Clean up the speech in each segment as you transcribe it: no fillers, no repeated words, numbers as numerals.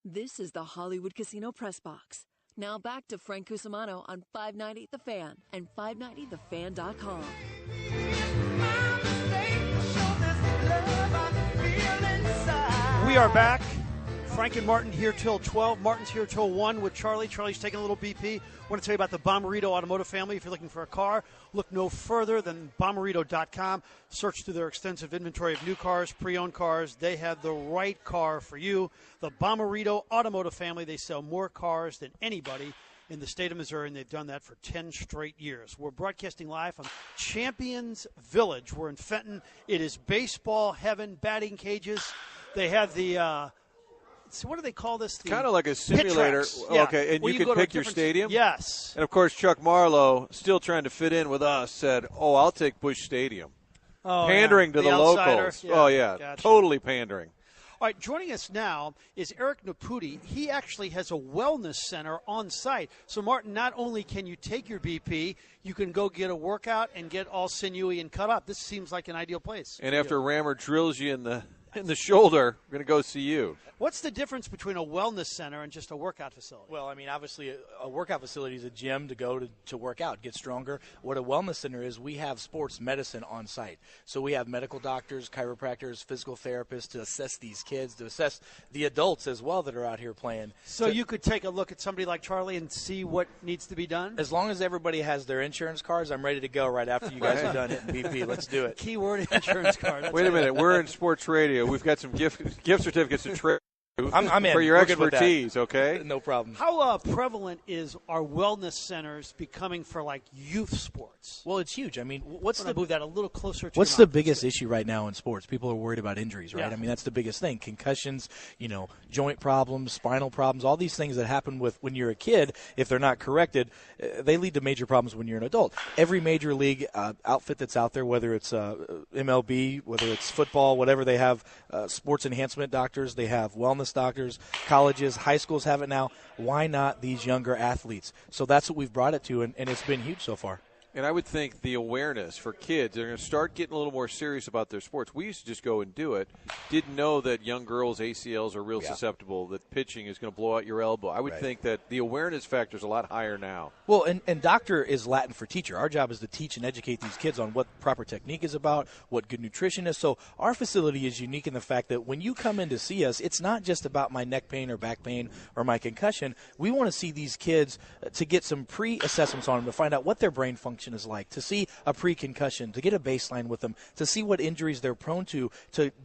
This is the Hollywood Casino Press Box. Now back to Frank Cusimano on 590 The Fan and 590thefan.com. We are back. Frank and Martin here till 12. Martin's here till 1 with Charlie. Charlie's taking a little BP. I want to tell you about the Bommarito Automotive family. If you're looking for a car, look no further than Bommarito.com. Search through their extensive inventory of new cars, pre-owned cars. They have the right car for you. The Bommarito Automotive family, they sell more cars than anybody in the state of Missouri, and they've done that for 10 straight years. We're broadcasting live from Champions Village. We're in Fenton. It is baseball heaven, batting cages. They have the so what do they call this? Kind of like a simulator. Yeah. Okay, and you can pick your stadium? Yes. And, of course, Chuck Marlowe, still trying to fit in with us, said, I'll take Busch Stadium. Pandering to the locals. Yeah. Gotcha. Totally pandering. All right, joining us now is Eric Nepute. He actually has a wellness center on site. So, Martin, not only can you take your BP, you can go get a workout and get all sinewy and cut up. This seems like an ideal place. And after Rammer drills you in the shoulder, we're going to go see you. What's the difference between a wellness center and just a workout facility? Well, I mean, obviously, a workout facility is a gym to go to work out, get stronger. What a wellness center is, we have sports medicine on site. So we have medical doctors, chiropractors, physical therapists to assess these kids, to assess the adults as well that are out here playing. So you could take a look at somebody like Charlie and see what needs to be done? As long as everybody has their insurance cards, I'm ready to go right after you guys are done hitting BP. Let's do it. Keyword insurance card. Wait a minute. We're in sports radio. We've got some gift certificates to trade. I'm in. For your We're expertise, okay? No problem. How prevalent is our wellness centers becoming for, like, youth sports? Well, it's huge. I mean, move that a little closer to what's the biggest issue right now in sports? People are worried about injuries, right? Yeah. I mean, that's the biggest thing. Concussions, joint problems, spinal problems, all these things that happen when you're a kid, if they're not corrected, they lead to major problems when you're an adult. Every major league outfit that's out there, whether it's MLB, whether it's football, whatever, they have sports enhancement doctors, they have wellness doctors, colleges, high schools have it now. Why not these younger athletes? So that's what we've brought it to, and it's been huge so far. And I would think the awareness for kids, they're going to start getting a little more serious about their sports. We used to just go and do it. Didn't know that young girls' ACLs are real susceptible, that pitching is going to blow out your elbow. I would think that the awareness factor is a lot higher now. Well, and doctor is Latin for teacher. Our job is to teach and educate these kids on what proper technique is about, what good nutrition is. So our facility is unique in the fact that when you come in to see us, it's not just about my neck pain or back pain or my concussion. We want to see these kids to get some pre-assessments on them to find out what their brain function is like, to see a pre-concussion, to get a baseline with them, to see what injuries they're prone to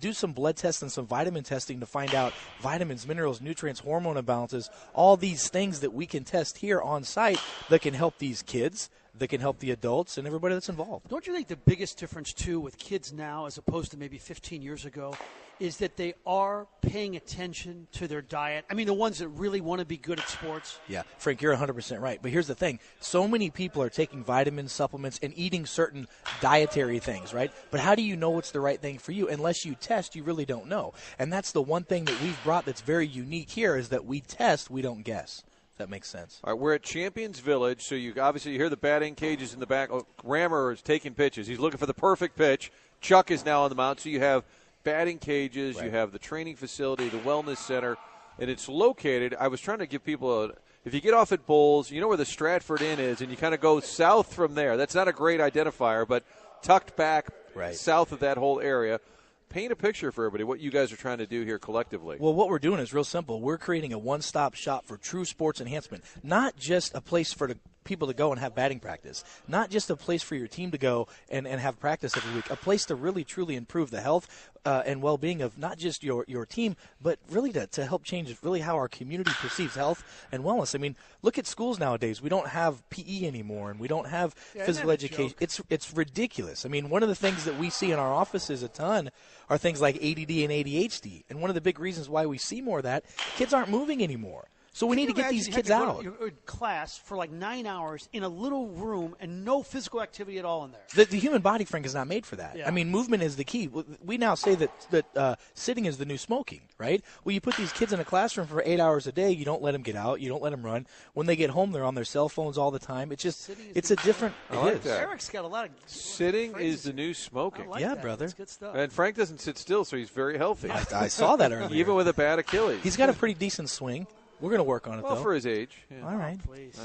do some blood tests and some vitamin testing to find out vitamins, minerals, nutrients, hormone imbalances, all these things that we can test here on site that can help these kids, that can help the adults and everybody that's involved. Don't you think the biggest difference, too, with kids now as opposed to maybe 15 years ago is that they are paying attention to their diet? I mean, the ones that really want to be good at sports. Yeah, Frank, you're 100% right. But here's the thing. So many people are taking vitamins, supplements, and eating certain dietary things, right? But how do you know what's the right thing for you? Unless you test, you really don't know. And that's the one thing that we've brought that's very unique here is that we test, we don't guess. That makes sense. All right, we're at Champions Village, so you hear the batting cages in the back. Rammer is taking pitches. He's looking for the perfect pitch. Chuck is now on the mound, so you have batting cages, you have the training facility, the wellness center, and it's located. I was trying to give people if you get off at Bowles, you know where the Stratford Inn is, and you kind of go south from there. That's not a great identifier, but tucked back south of that whole area. Paint a picture for everybody what you guys are trying to do here collectively. Well, what we're doing is real simple. We're creating a one-stop shop for true sports enhancement, not just a place for people to go and have batting practice, not just a place for your team to go and have practice every week, a place to really truly improve the health and well-being of not just your team, but really to help change really how our community perceives health and wellness. I mean, look at schools nowadays. We don't have PE anymore, and we don't have physical education. It's ridiculous. I mean, one of the things that we see in our offices a ton are things like ADD and ADHD, and one of the big reasons why we see more of that, kids aren't moving anymore. So we need to get these kids out. You go to class for like 9 hours in a little room and no physical activity at all in there. The human body, Frank, is not made for that. Yeah. I mean, movement is the key. We now say that sitting is the new smoking, right? Well, you put these kids in a classroom for 8 hours a day. You don't let them get out. You don't let them run. When they get home, they're on their cell phones all the time. It's just, it's a different. I like that. Eric's got a lot of Sitting phrases. is the new smoking. I like Yeah, that. brother. That's good stuff. And Frank doesn't sit still, so he's very healthy. I saw that earlier. Even with a bad Achilles. He's got a pretty decent swing. We're going to work on it, well, though. for his age. Yeah. All right. Please.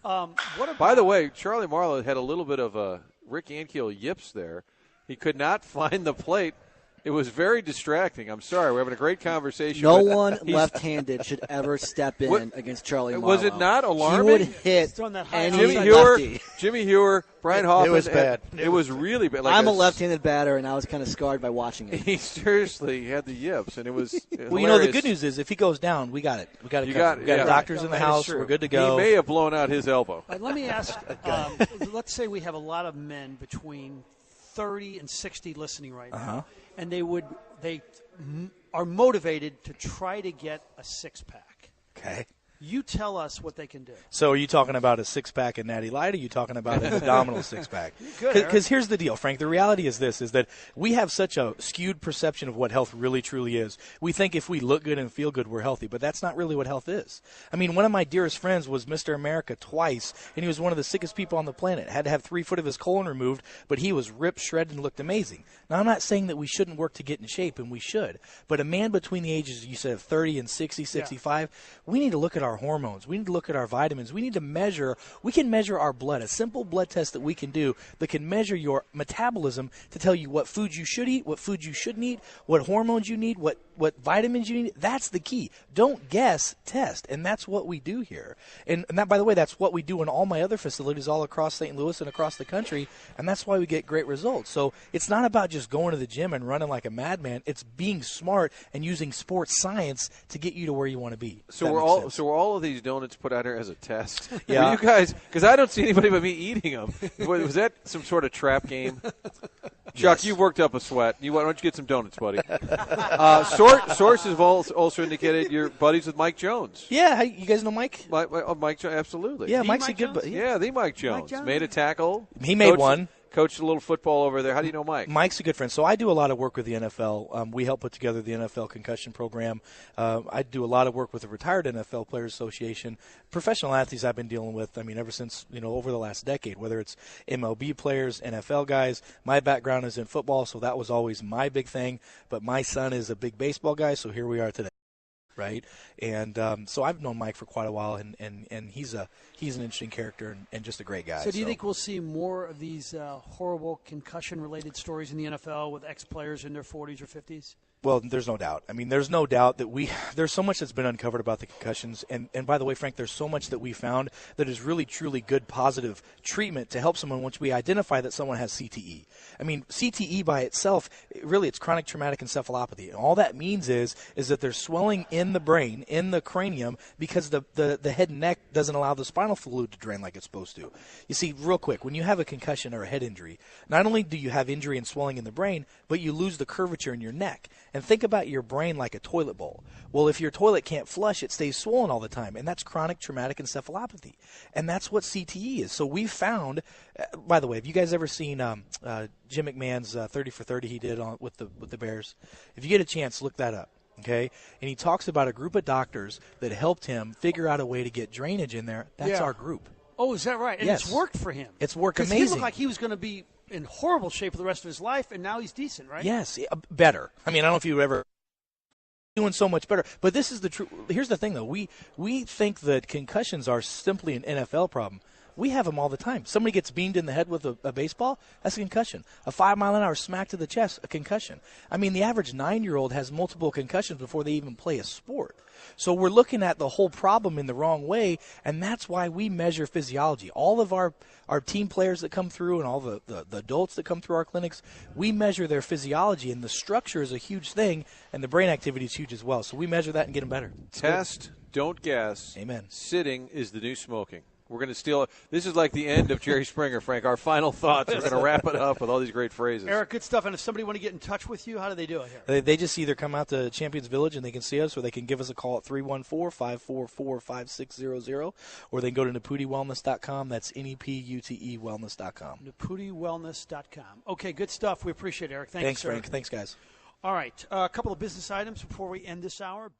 What about, By the way, Charlie Marlowe had a little bit of a Rick Ankiel yips there. He could not find the plate. It was very distracting. I'm sorry. We're having a great conversation. No one left-handed should ever step in What- against Charlie Marlowe. Was it not alarming? He would hit throwing that high any Jimmy lefty. Hewer, Brian Hoffman. It was bad. It was really bad. Like I'm a left-handed batter, and I was kind of scarred by watching it. He seriously had the yips, and it was Well, you know, the good news is if he goes down, we got it. We got it. You covered. got- we got yeah. doctors in the That is house. true. We're good to go. He may have blown out his elbow. let me ask, let's say we have a lot of men between 30 and 60 listening right now, and they are motivated to try to get a six-pack. Okay. You tell us what they can do. So are you talking about a six-pack of Natty Light, or are you talking about an abdominal six-pack? Good, Eric. Because here's the deal, Frank. The reality is this, is that we have such a skewed perception of what health really, truly is. We think if we look good and feel good, we're healthy, but that's not really what health is. I mean, one of my dearest friends was Mr. America twice, and he was one of the sickest people on the planet. Had to have 3 foot of his colon removed, but he was ripped, shredded, and looked amazing. Now, I'm not saying that we shouldn't work to get in shape, and we should, but a man between the ages, you said, of 30 and 60, 65, we need to look at our hormones. We need to look at our vitamins. We need to measure. We can measure our blood. A simple blood test that we can do that can measure your metabolism to tell you what foods you should eat, what foods you shouldn't eat, what hormones you need, what vitamins you need. That's the key. Don't guess, test. And that's what we do here. And that, by the way, that's what we do in all my other facilities all across St. Louis and across the country. And that's why we get great results. So it's not about just going to the gym and running like a madman. It's being smart and using sports science to get you to where you want to be. So we're all of these donuts put out here as a test. Yeah. Were you guys, because I don't see anybody but me eating them. Was that some sort of trap game? Chuck, Yes. you've worked up a sweat. Why don't you get some donuts, buddy? Sources have also indicated you're buddies with Mike Jones. Yeah, you guys know Mike? Mike Jones, absolutely. Yeah, The Mike's Mike a good Jones? buddy. Yeah, the Mike Jones. Jones. Made a tackle. He made one. Coached a little football over there. How do you know Mike? Mike's a good friend. So I do a lot of work with the NFL. We help put together the NFL concussion program. I do a lot of work with the Retired NFL Players Association. Professional athletes I've been dealing with, I mean, ever since, over the last decade, whether it's MLB players, NFL guys. My background is in football, so that was always my big thing. But my son is a big baseball guy, so here we are today. Right, and so I've known Mike for quite a while, and he's an interesting character and just a great guy. So do you think we'll see more of these horrible concussion-related stories in the NFL with ex-players in their 40s or 50s? Well, there's no doubt. I mean, there's no doubt that there's so much that's been uncovered about the concussions. And by the way, Frank, there's so much that we found that is really, truly good, positive treatment to help someone once we identify that someone has CTE. I mean, CTE by itself, really, it's chronic traumatic encephalopathy. And all that means is that there's swelling in the brain, in the cranium, because the head and neck doesn't allow the spinal fluid to drain like it's supposed to. You see, real quick, when you have a concussion or a head injury, not only do you have injury and swelling in the brain, but you lose the curvature in your neck. And think about your brain like a toilet bowl. Well, if your toilet can't flush, it stays swollen all the time, and that's chronic traumatic encephalopathy. And that's what CTE is. So we found, by the way, have you guys ever seen Jim McMahon's 30 for 30 he did with the Bears? If you get a chance, look that up. Okay, and he talks about a group of doctors that helped him figure out a way to get drainage in there. That's our group. Oh, is that right? And Yes. it's worked for him. It's worked Because amazing. he looked like he was going to be in horrible shape for the rest of his life, and now he's decent, right? Yes, better. I mean, I don't know if you ever doing so much better. But this is the truth. Here's the thing, though. We think that concussions are simply an NFL problem. We have them all the time. Somebody gets beamed in the head with a baseball, that's a concussion. A 5-mile-an-hour smack to the chest, a concussion. I mean, the average 9-year-old has multiple concussions before they even play a sport. So we're looking at the whole problem in the wrong way, and that's why we measure physiology. All of our team players that come through and all the adults that come through our clinics, we measure their physiology, and the structure is a huge thing, and the brain activity is huge as well. So we measure that and get them better. Test, don't guess. Amen. Sitting is the new smoking. We're going to steal. This is like the end of Jerry Springer, Frank. Our final thoughts. We're going to wrap it up with all these great phrases. Eric, good stuff. And if somebody want to get in touch with you, how do they do it here? They just either come out to Champions Village and they can see us, or they can give us a call at 314-544-5600, or they can go to NeputeWellness.com. That's NEPUTE Wellness.com. NeputeWellness.com. Okay, good stuff. We appreciate it, Eric. Thanks, Frank. Thanks, guys. All right, a couple of business items before we end this hour.